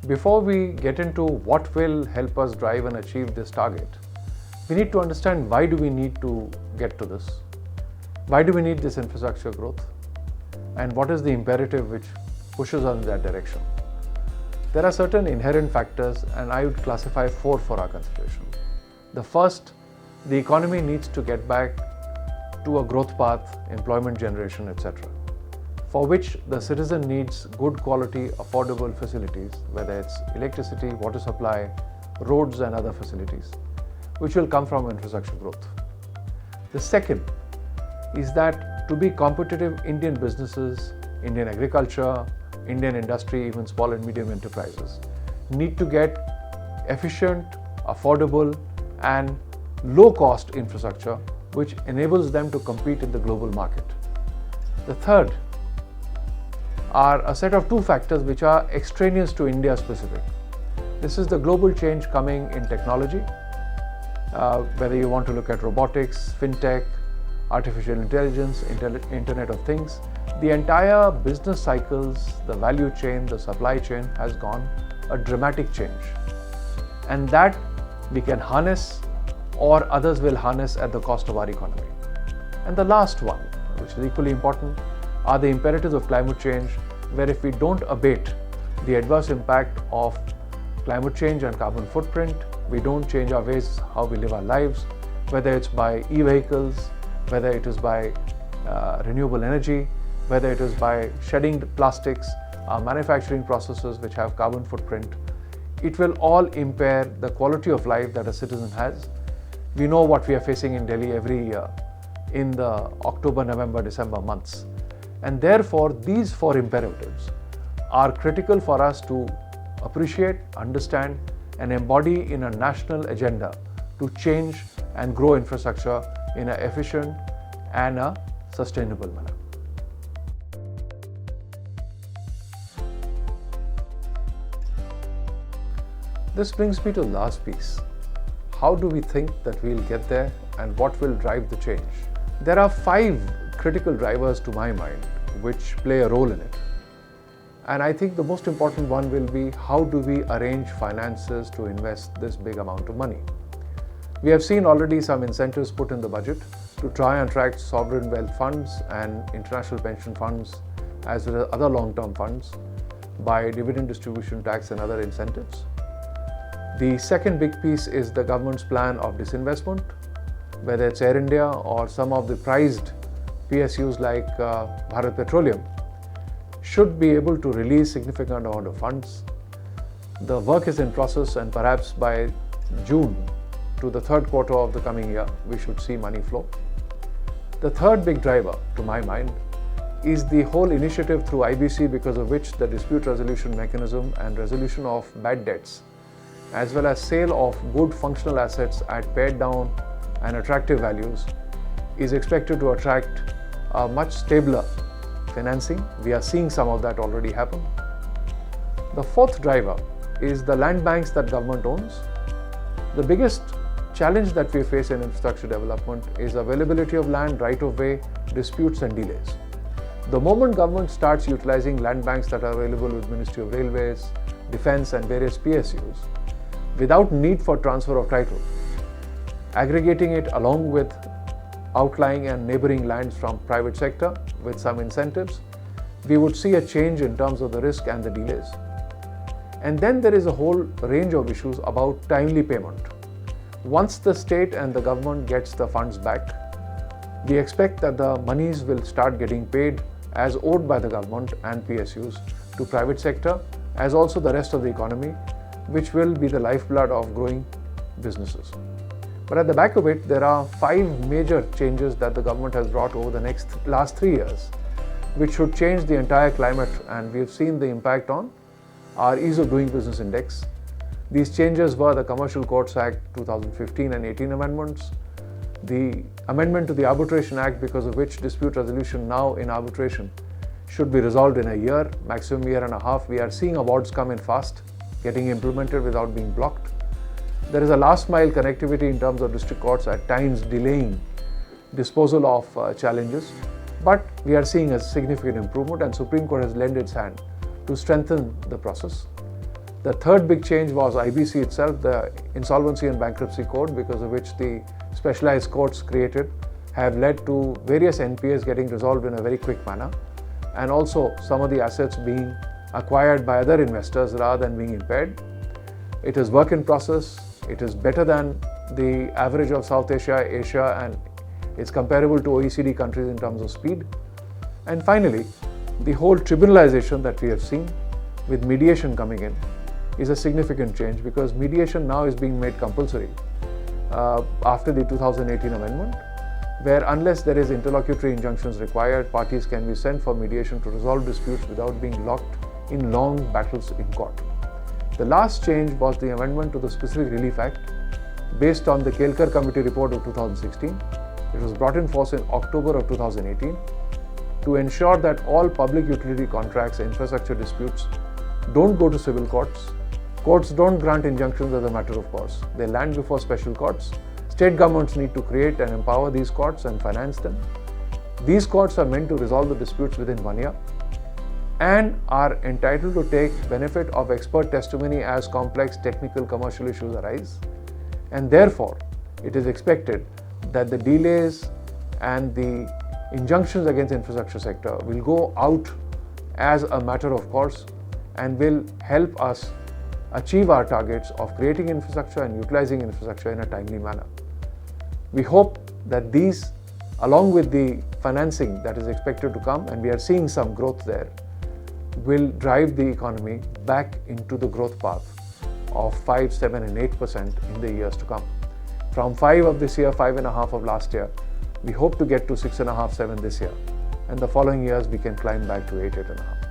Before we get into what will help us drive and achieve this target, we need to understand why do we need to get to this? Why do we need this infrastructure growth? And what is the imperative which pushes us in that direction? There are certain inherent factors, and I would classify 4 for our consideration. The first, the economy needs to get back to a growth path, employment generation, etc., for which the citizen needs good quality, affordable facilities, whether it's electricity, water supply, roads and other facilities, which will come from infrastructure growth. The second is that to be competitive, Indian businesses, Indian agriculture, Indian industry, even small and medium enterprises need to get efficient, affordable and low-cost infrastructure which enables them to compete in the global market. The third are a set of 2 factors which are extraneous to India specific. This is the global change coming in technology, whether you want to look at robotics, fintech, artificial intelligence, Internet of Things. The entire business cycles, the value chain, the supply chain has gone a dramatic change. And that we can harness or others will harness at the cost of our economy. And the last one, which is equally important, are the imperatives of climate change, where if we don't abate the adverse impact of climate change and carbon footprint, we don't change our ways, how we live our lives, whether it's by e-vehicles, whether it is by renewable energy, whether it is by shedding plastics, manufacturing processes which have carbon footprint, it will all impair the quality of life that a citizen has. We know what we are facing in Delhi every year in the October, November, December months. And therefore, these 4 imperatives are critical for us to appreciate, understand, and embody in a national agenda to change and grow infrastructure in an efficient and a sustainable manner. This brings me to the last piece. How do we think that we'll get there and what will drive the change? There are 5 critical drivers to my mind which play a role in it. And I think the most important one will be how do we arrange finances to invest this big amount of money. We have seen already some incentives put in the budget to try and attract sovereign wealth funds and international pension funds as well as other long-term funds by dividend distribution tax and other incentives. The second big piece is the government's plan of disinvestment, whether it's Air India or some of the prized PSUs like Bharat Petroleum, should be able to release significant amount of funds. The work is in process and perhaps by June to the 3rd quarter of the coming year, we should see money flow. The third big driver, to my mind, is the whole initiative through IBC, because of which the dispute resolution mechanism and resolution of bad debts, as well as sale of good functional assets at pared down and attractive values, is expected to attract a much stabler financing. We are seeing some of that already happen. The fourth driver is the land banks that government owns. The biggest challenge that we face in infrastructure development is availability of land, right of way, disputes and delays. The moment government starts utilizing land banks that are available with Ministry of Railways, Defence and various PSUs, without need for transfer of title, aggregating it along with outlying and neighbouring lands from private sector with some incentives, we would see a change in terms of the risk and the delays. And then there is a whole range of issues about timely payment. Once the state and the government gets the funds back, we expect that the monies will start getting paid as owed by the government and PSUs to private sector, as also the rest of the economy, which will be the lifeblood of growing businesses. But at the back of it, there are 5 major changes that the government has brought over the last 3 years, which should change the entire climate, and we have seen the impact on our Ease of Doing Business Index. These changes were the Commercial Courts Act 2015 and 18 amendments, the amendment to the Arbitration Act, because of which dispute resolution now in arbitration should be resolved in a year, maximum year and a half. We are seeing awards come in fast, getting implemented without being blocked. There is a last mile connectivity in terms of district courts, at times delaying disposal of challenges, but we are seeing a significant improvement, and Supreme Court has lent its hand to strengthen the process. The third big change was IBC itself, the Insolvency and Bankruptcy Code, because of which the specialized courts created have led to various NPAs getting resolved in a very quick manner, and also some of the assets being acquired by other investors rather than being impaired. It is work in process. It is better than the average of South Asia, Asia, and it's comparable to OECD countries in terms of speed. And finally, the whole tribunalization that we have seen with mediation coming in is a significant change, because mediation now is being made compulsory after the 2018 amendment, where unless there is interlocutory injunctions required, parties can be sent for mediation to resolve disputes without being locked in long battles in court. The last change was the amendment to the Specific Relief Act based on the Kelkar Committee report of 2016. It was brought in force in October of 2018 to ensure that all public utility contracts and infrastructure disputes don't go to civil courts. Courts don't grant injunctions as a matter of course. They land before special courts. State governments need to create and empower these courts and finance them. These courts are meant to resolve the disputes within 1 year and are entitled to take benefit of expert testimony as complex technical commercial issues arise. And therefore, it is expected that the delays and the injunctions against infrastructure sector will go out as a matter of course and will help us achieve our targets of creating infrastructure and utilizing infrastructure in a timely manner. We hope that these, along with the financing that is expected to come, and we are seeing some growth there, will drive the economy back into the growth path of 5, 7 and 8% in the years to come. From 5 of this year, 5.5 of last year, we hope to get to 6.5, 7 this year, and the following years we can climb back to 8, 8.5.